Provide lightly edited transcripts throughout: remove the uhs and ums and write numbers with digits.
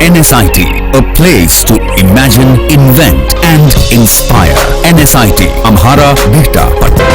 NSIT, a place to imagine, invent and inspire. NSIT, Amhara, Bihta, Patna.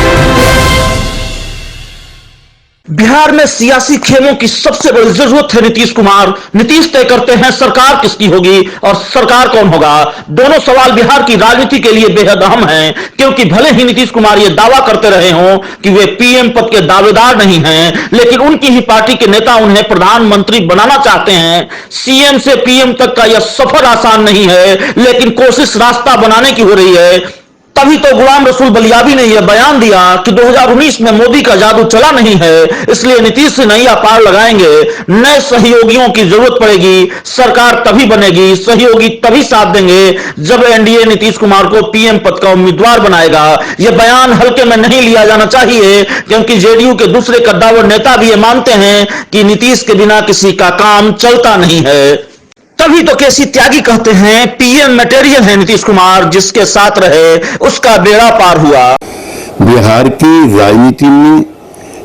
Bihar में सियासी खेमों की सबसे बड़ी जरूरत है नीतीश कुमार। नीतीश तय करते हैं सरकार किसकी होगी और सरकार कौन होगा। दोनों सवाल बिहार की राजनीति के लिए बेहद अहम हैं, क्योंकि भले ही नीतीश कुमार ये दावा करते रहे हों कि वे पीएम पद के दावेदार नहीं हैं, लेकिन उनकी ही पार्टी के नेता उन्हें प्रधानमंत्री बनाना चाहते हैं। सीएम से पीएम तक का यह सफर आसान नहीं है, लेकिन कोशिश रास्ता बनाने की हो रही है। तभी तो गुलाम रसूल बलियाबी ने यह बयान दिया कि 2019 में मोदी का जादू चला नहीं है, इसलिए नीतीश से नैया पार लगाएंगे। नए सहयोगियों की जरूरत पड़ेगी, सरकार तभी बनेगी, सहयोगी तभी साथ देंगे जब एनडीए नीतीश कुमार को पीएम पद का उम्मीदवार बनाएगा। यह बयान हल्के में नहीं लिया जाना चाहिए, क्योंकि जेडीयू के दूसरे कद्दावर नेता भी ये मानते हैं कि नीतीश के बिना किसी का काम चलता नहीं है। तभी तो केसी त्यागी कहते हैं पीएम मटेरियल है नीतीश कुमार, जिसके साथ रहे उसका बेड़ा पार हुआ। बिहार की राजनीति में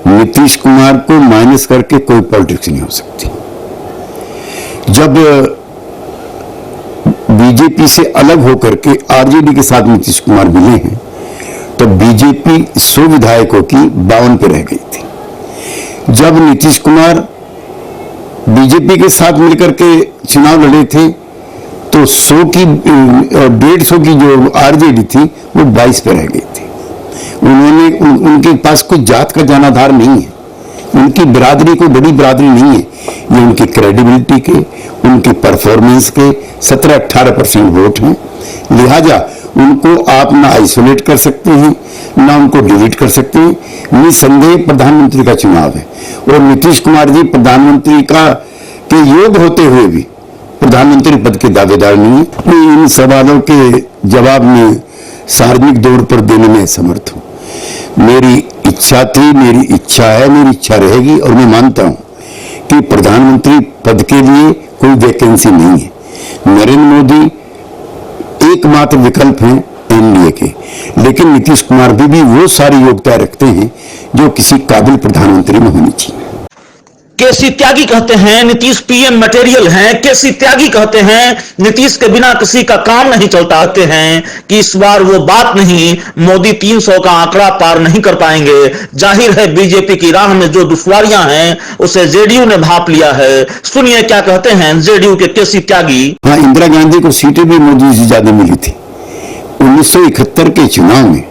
नीतीश कुमार को माइनस करके कोई पॉलिटिक्स नहीं हो सकती। जब बीजेपी से अलग होकर के आरजेडी के साथ नीतीश कुमार मिले हैं, तो बीजेपी 100 विधायकों की 52 पे रह गई थी। जब नीतीश कुमार बीजेपी के साथ मिलकर के चुनाव लड़े थे, तो 100 की 150 की जो आरजेडी थी वो 22 पे रह गई थी। उनके पास कोई जात का जनाधार नहीं है, उनकी बिरादरी कोई बड़ी बिरादरी नहीं है। ये उनकी क्रेडिबिलिटी के, उनकी परफॉर्मेंस के 17-18% वोट हैं। लिहाजा उनको आप ना आइसोलेट कर सकते हैं, ना उनको डिलीट कर सकते हैं। निसंदेह प्रधानमंत्री का चुनाव है और नीतीश कुमार जी प्रधानमंत्री के योग होते हुए भी प्रधानमंत्री पद के दावेदार नहीं है। मैं इन सवालों के जवाब में सार्वजनिक तौर पर देने में असमर्थ हूं। मेरी इच्छा थी, मेरी इच्छा है, मेरी इच्छा रहेगी और मैं मानता हूं कि प्रधानमंत्री पद के लिए कोई वैकेंसी नहीं है। नरेंद्र मोदी एकमात्र विकल्प हैं एनडीए के, लेकिन नीतीश कुमार भी वो सारी योग्यता रखते हैं जो किसी काबिल प्रधानमंत्री में होनी चाहिए। केसी त्यागी कहते हैं नीतीश पीएम मटेरियल हैं। केसी त्यागी कहते हैं नीतीश के बिना किसी का काम नहीं चलता। कहते हैं कि इस बार वो बात नहीं, मोदी 300 का आंकड़ा पार नहीं कर पाएंगे। जाहिर है बीजेपी की राह में जो दुश्वारियां हैं उसे जेडीयू ने भाप लिया है। सुनिए क्या कहते हैं जेडीयू के केसी त्यागी। हाँ, इंदिरा गांधी को सीटें भी मोदी से ज्यादा मिली थी। 1971 के चुनाव में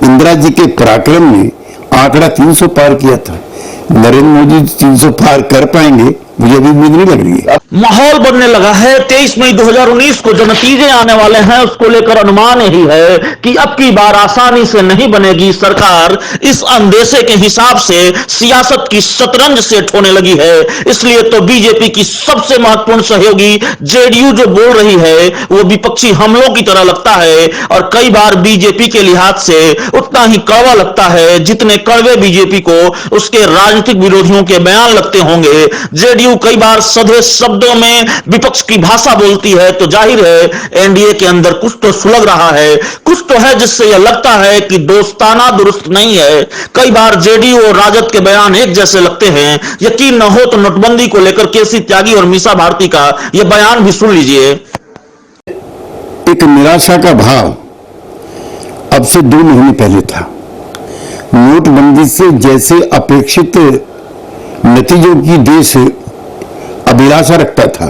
इंदिरा जी के पराक्रम ने आंकड़ा 300 पार किया था। नरेंद्र मोदी 300 पार कर पाएंगे, मुझे अभी उम्मीद नहीं लग रही है। माहौल बनने लगा है। 23 मई 2019 को जो नतीजे आने वाले हैं उसको लेकर अनुमान यही है कि अब की बार आसानी से नहीं बनेगी सरकार। इस अंदेशे के हिसाब से सियासत की शतरंज सेट होने लगी है। इसलिए तो बीजेपी की सबसे महत्वपूर्ण सहयोगी जेडीयू जो बोल रही है वो विपक्षी हमलों की तरह लगता है, और कई बार बीजेपी के लिहाज से उतना ही कड़वा लगता है जितने कड़वे बीजेपी को उसके राजनीतिक विरोधियों के बयान लगते होंगे। जेडीयू कई बार सधे शब्दों में विपक्ष की भाषा बोलती है, तो जाहिर है एनडीए के अंदर कुछ तो सुलग रहा है, कुछ तो है जिससे यह लगता है कि दोस्ताना दुरुस्त नहीं है। कई बार जेडीयू और राजद के बयान एक जैसे लगते हैं। यकीन न हो तो नोटबंदी को लेकर केसी त्यागी और मीसा भारती का यह बयान भी सुन लीजिए। एक निराशा का भाव अब से 2 महीने पहले था। नोटबंदी से जैसे अपेक्षित नतीजों की देश अभिलाषा रखता था,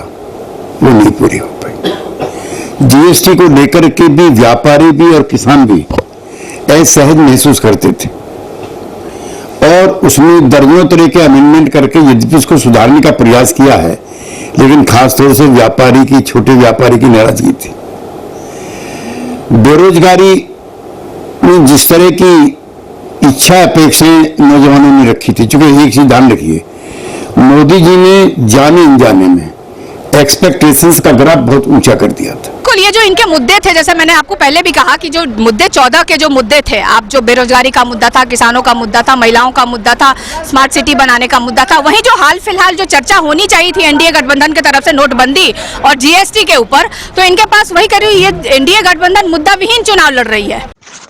वो नहीं पूरी हो पाई। जीएसटी को लेकर के भी व्यापारी भी और किसान भी असहज महसूस करते थे, और उसमें दर्जनों तरह के अमेंडमेंट करके यद्यपि उसको सुधारने का प्रयास किया है, लेकिन खासतौर से व्यापारी की, छोटे व्यापारी की नाराजगी थी। बेरोजगारी में जिस तरह की इच्छा अपेक्षाएं नौजवानों ने रखी थी, चूंकि एक चीज ध्यान रखिए, मोदी जी ने जाने अनजाने में एक्सपेक्टेशंस का ग्राफ बहुत ऊंचा कर दिया था। ये जो इनके मुद्दे थे, जैसे मैंने आपको पहले भी कहा कि जो मुद्दे 14 के जो मुद्दे थे, आप जो बेरोजगारी का मुद्दा था, किसानों का मुद्दा था, महिलाओं का मुद्दा था, स्मार्ट सिटी बनाने का मुद्दा था, वहीं जो हाल फिलहाल जो चर्चा होनी चाहिए थी एनडीए गठबंधन की तरफ से नोटबंदी और जीएसटी के ऊपर, तो इनके पास वही करीब ये एनडीए गठबंधन मुद्दा विहीन चुनाव लड़ रही है।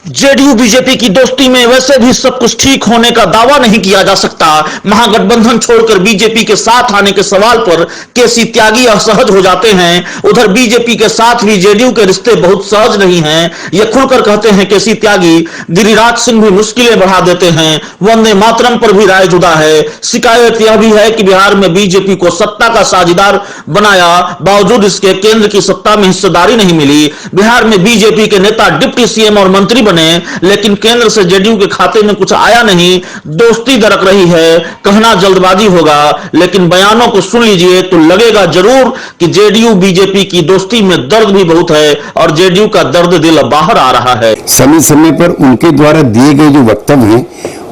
जेडीयू बीजेपी की दोस्ती में वैसे भी सब कुछ ठीक होने का दावा नहीं किया जा सकता। महागठबंधन छोड़कर बीजेपी के साथ आने के सवाल पर केसी त्यागी असहज हो जाते हैं। उधर बीजेपी के साथ भी जेडीयू के रिश्ते बहुत सहज नहीं हैं, ये खुलकर कहते हैं केसी त्यागी। गिरिराज सिंह भी मुश्किलें बढ़ा देते हैं। वंदे मातरम पर भी राय जुदा है। शिकायत यह भी है कि बिहार में बीजेपी को सत्ता का साझेदार बनाया, बावजूद इसके केंद्र की सत्ता में हिस्सेदारी नहीं मिली। बिहार में बीजेपी के नेता डिप्टी सीएम और मंत्री बने, लेकिन केंद्र से जेडीयू के खाते में कुछ आया नहीं। दोस्ती दरक रही है, कहना जल्दबाजी होगा, लेकिन बयानों को सुन लीजिए तो लगेगा जरूर कि जेडीयू बीजेपी की दोस्ती में दर्द भी बहुत है और जेडीयू का दर्द दिल बाहर आ रहा है। समय समय पर उनके द्वारा दिए गए जो वक्तव्य हैं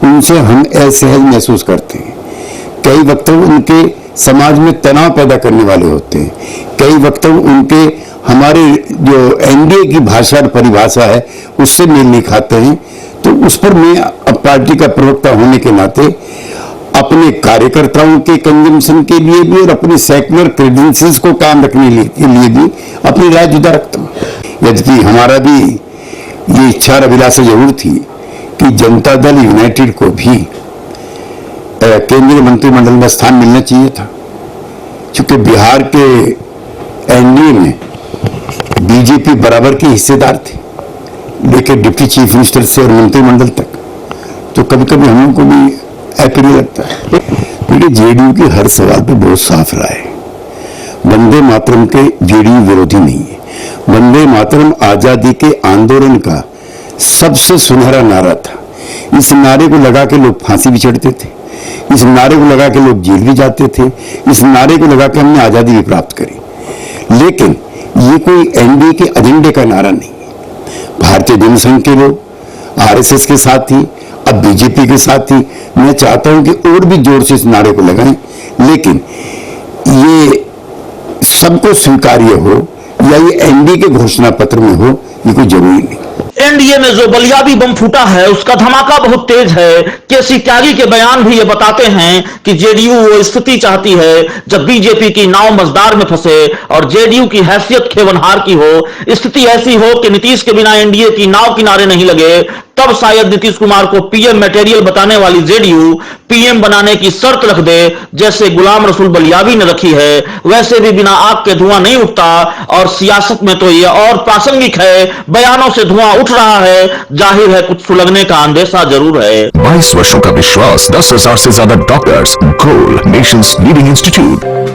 उनसे हम असहज महसूस करते हैं। कई वक्तव्य उनके समाज में तनाव पैदा करने वाले होते हैं। कई वक्तव्य उनके हमारे जो एनडीए की भाषा और परिभाषा है उससे मेल नहीं खाते हैं। तो उस पर मैं अब पार्टी का प्रवक्ता होने के नाते अपने कार्यकर्ताओं के कंजम्पशन के लिए भी और अपने सेक्युलर क्रेडेंशियल्स को काम रखने के लिए भी अपनी राय जुदा रखता हूँ। यद्यपि हमारा भी ये इच्छा अभिलाषा जरूर थी कि जनता दल यूनाइटेड को भी केंद्रीय मंत्रिमंडल में स्थान मिलना चाहिए था, क्योंकि बिहार के एनडीए में बीजेपी बराबर के हिस्सेदार थे, लेकिन डिप्टी चीफ मिनिस्टर से और मंत्रिमंडल तक। तो कभी कभी हम लोग को भी अप्रिय लगता है, क्योंकि जेडीयू के हर सवाल पे बहुत साफ राय है। वंदे मातरम के जेडीयू विरोधी नहीं है। वंदे मातरम आजादी के आंदोलन का सबसे सुनहरा नारा था। इस नारे को लगा के लोग फांसी भी चढ़ते थे, इस नारे को लगा के लोग जेल भी जाते थे, इस नारे को लगा के हमने आजादी भी प्राप्त करी। लेकिन ये कोई एनडीए के एजेंडे का नारा नहीं है। भारतीय जनसंघ के लोग आरएसएस के साथ थी, अब बीजेपी के साथ थी। मैं चाहता हूं कि और भी जोर से इस नारे को लगाएं, लेकिन ये सबको स्वीकार्य हो या ये एनडीए के घोषणा पत्र में हो, ये कोई जरूरी नहीं। एनडीए में जो बलियाबी बम फूटा है उसका धमाका बहुत तेज है। केसी त्यागी के बयान भी ये बताते हैं कि जेडीयू वो स्थिति चाहती है जब बीजेपी की नाव मझधार में फंसे और जेडीयू की हैसियत खेवनहार की हो। स्थिति ऐसी हो कि नीतीश के बिना एनडीए की नाव किनारे नहीं लगे, तब शायद नीतीश कुमार को पीएम मटेरियल बताने वाली जेडीयू पीएम बनाने की शर्त रख दे, जैसे गुलाम रसूल बलियाबी ने रखी है। वैसे भी बिना आग के धुआं नहीं उठता और सियासत में तो यह और प्रासंगिक है। बयानों से धुआं उठ रहा है, जाहिर है कुछ सुलगने का अंदेशा जरूर है। 22 वर्षों का विश्वास, 10,000 से ज्यादा डॉक्टर्स, गोल नेशंस लीडिंग इंस्टीट्यूट।